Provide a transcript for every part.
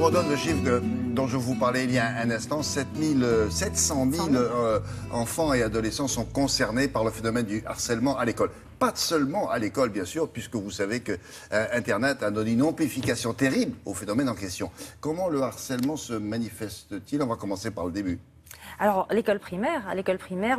vous redonne le chiffre dont je vous parlais il y a un instant. 700 000 enfants et adolescents sont concernés par le phénomène du harcèlement à l'école. Pas seulement à l'école, bien sûr, puisque vous savez que Internet a donné une amplification terrible au phénomène en question. Comment le harcèlement se manifeste-t-il? On va commencer par le début. Alors, à l'école primaire,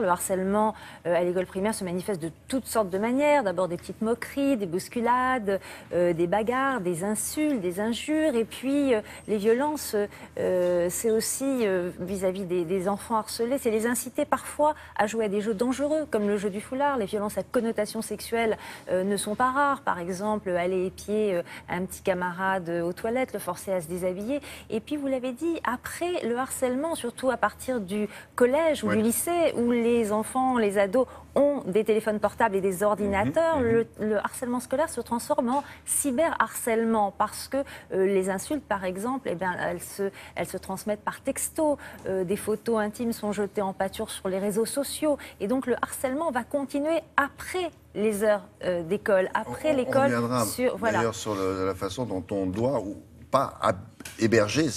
le harcèlement à l'école primaire se manifeste de toutes sortes de manières. D'abord des petites moqueries, des bousculades, des bagarres, des insultes, des injures. Et puis, les violences, c'est aussi vis-à-vis des enfants harcelés, c'est les inciter parfois à jouer à des jeux dangereux, comme le jeu du foulard. Les violences à connotation sexuelle ne sont pas rares. Par exemple, aller épier un petit camarade aux toilettes, le forcer à se déshabiller. Et puis, vous l'avez dit, après le harcèlement, surtout à partir du collège ou du lycée, où les enfants, les ados ont des téléphones portables et des ordinateurs, le harcèlement scolaire se transforme en cyberharcèlement parce que les insultes, par exemple, eh bien, elles se transmettent par texto, des photos intimes sont jetées en pâture sur les réseaux sociaux et donc le harcèlement va continuer après les heures d'école, après l'école. On reviendra d'ailleurs sur la façon dont on doit ou pas héberger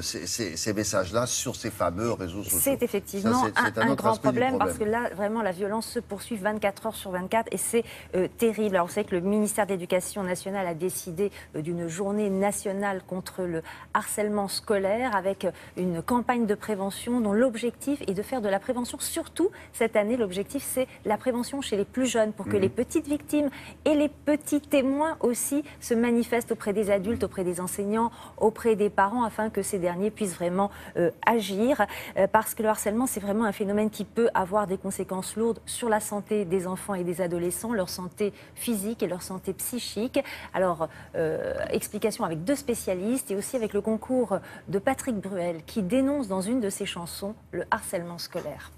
ces messages-là sur ces fameux réseaux sociaux. C'est effectivement un grand problème parce que là, vraiment, la violence se poursuit 24 heures sur 24 et c'est terrible. Alors, vous savez que le ministère de l'Éducation nationale a décidé d'une journée nationale contre le harcèlement scolaire avec une campagne de prévention dont l'objectif est de faire de la prévention. Surtout, cette année, l'objectif, c'est la prévention chez les plus jeunes pour que les petites victimes et les petits témoins aussi se manifestent auprès des adultes, auprès des enseignants, auprès des parents afin que ces derniers puissent vraiment agir parce que le harcèlement c'est vraiment un phénomène qui peut avoir des conséquences lourdes sur la santé des enfants et des adolescents, leur santé physique et leur santé psychique. Alors explication avec deux spécialistes et aussi avec le concours de Patrick Bruel qui dénonce dans une de ses chansons le harcèlement scolaire.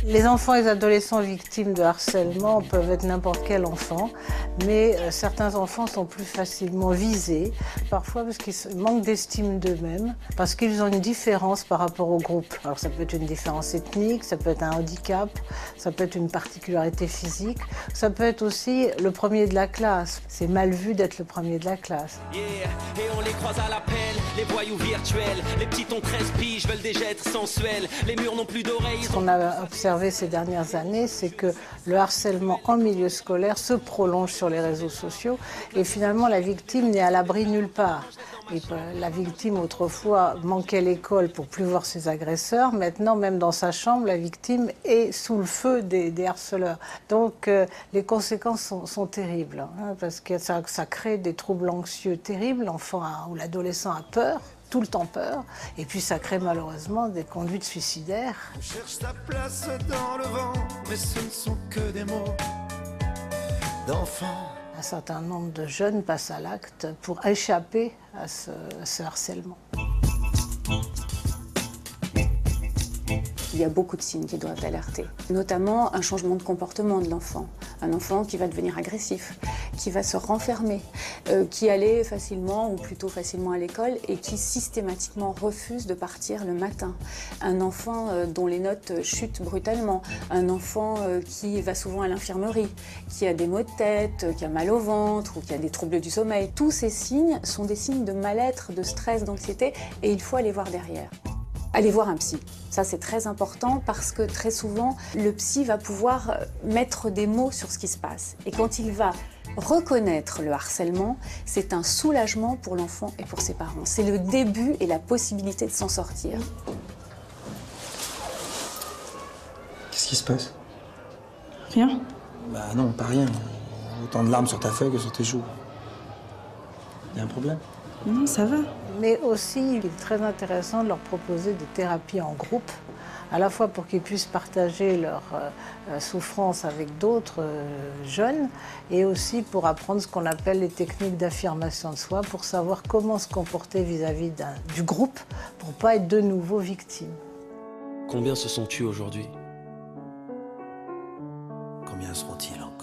Les enfants et les adolescents victimes de harcèlement peuvent être n'importe quel enfant, mais certains enfants sont plus facilement visés, parfois parce qu'ils manquent d'estime d'eux-mêmes, parce qu'ils ont une différence par rapport au groupe. Alors ça peut être une différence ethnique, ça peut être un handicap, ça peut être une particularité physique, ça peut être aussi le premier de la classe. C'est mal vu d'être le premier de la classe. Yeah. Et on les croise à l'appel, les voyous virtuels, les petits ont 13 piges, veulent déjà être sensuels, les murs n'ont plus d'oreilles. Ce qu'on a observé ces dernières années, c'est que le harcèlement en milieu scolaire se prolonge sur les réseaux sociaux et finalement la victime n'est à l'abri nulle part. Et la victime autrefois manquait l'école pour plus voir ses agresseurs, maintenant même dans sa chambre la victime est sous le feu des harceleurs. Donc les conséquences sont terribles parce que ça crée des troubles anxieux terribles, l'enfant ou l'adolescent a peur. Tout le temps peur, et puis ça crée malheureusement des conduites suicidaires. On cherche sa place dans le vent, mais ce ne sont que des mots d'enfants. Un certain nombre de jeunes passent à l'acte pour échapper à ce harcèlement. Il y a beaucoup de signes qui doivent alerter, notamment un changement de comportement de l'enfant. Un enfant qui va devenir agressif, qui va se renfermer, qui allait facilement ou plutôt facilement à l'école et qui systématiquement refuse de partir le matin. Un enfant dont les notes chutent brutalement, un enfant qui va souvent à l'infirmerie, qui a des maux de tête, qui a mal au ventre ou qui a des troubles du sommeil. Tous ces signes sont des signes de mal-être, de stress, d'anxiété et il faut aller voir derrière. Allez voir un psy. Ça, c'est très important parce que très souvent, le psy va pouvoir mettre des mots sur ce qui se passe. Et quand il va reconnaître le harcèlement, c'est un soulagement pour l'enfant et pour ses parents. C'est le début et la possibilité de s'en sortir. Qu'est-ce qui se passe? Rien. Bah non, pas rien. Autant de larmes sur ta feuille que sur tes joues. Il y a un problème? Non, ça va. Mais aussi, il est très intéressant de leur proposer des thérapies en groupe, à la fois pour qu'ils puissent partager leur souffrance avec d'autres jeunes, et aussi pour apprendre ce qu'on appelle les techniques d'affirmation de soi, pour savoir comment se comporter vis-à-vis du groupe, pour ne pas être de nouveau victime. Combien se sont tués aujourd'hui? Combien seront-ils encore?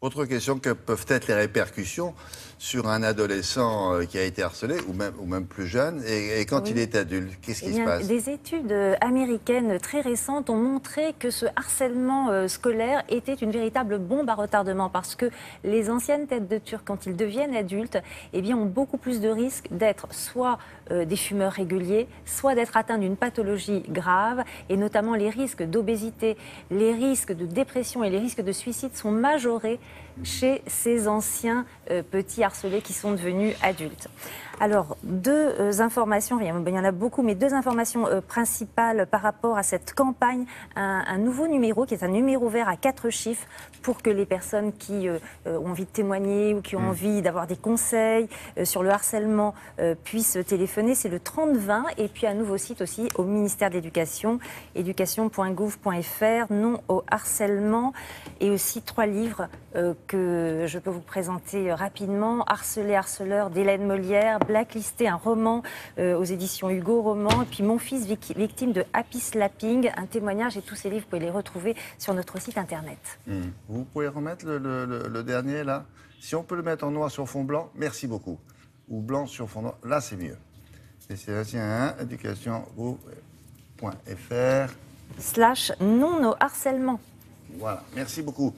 Autre question, que peuvent être les répercussions sur un adolescent qui a été harcelé, ou même plus jeune, et quand Oui. il est adulte, qu'est-ce qui se passe? Des études américaines très récentes ont montré que ce harcèlement scolaire était une véritable bombe à retardement parce que les anciennes têtes de turc, quand ils deviennent adultes, eh bien, ont beaucoup plus de risques d'être soit des fumeurs réguliers, soit d'être atteints d'une pathologie grave, et notamment les risques d'obésité, les risques de dépression et les risques de suicide sont majorés chez ces anciens petits harcelés qui sont devenus adultes. Alors, deux informations, il y en a beaucoup, mais deux informations principales par rapport à cette campagne. Un nouveau numéro, qui est un numéro vert à 4 chiffres, pour que les personnes qui ont envie de témoigner ou qui ont envie d'avoir des conseils sur le harcèlement puissent téléphoner. C'est le 3020, et puis un nouveau site aussi au ministère de l'Éducation, éducation.gouv.fr, non au harcèlement, et aussi 3 livres que je peux vous présenter rapidement. Harcelé, harceleur d'Hélène Molière, Blacklisté, un roman aux éditions Hugo Roman, et puis Mon fils victime de happy slapping, un témoignage, et tous ces livres, vous pouvez les retrouver sur notre site internet. Vous pouvez remettre le dernier, là? Si on peut le mettre en noir sur fond blanc, merci beaucoup. Ou blanc sur fond noir, là c'est mieux. Et c'est éducation.gouv.fr. /non au harcèlement. Voilà, merci beaucoup.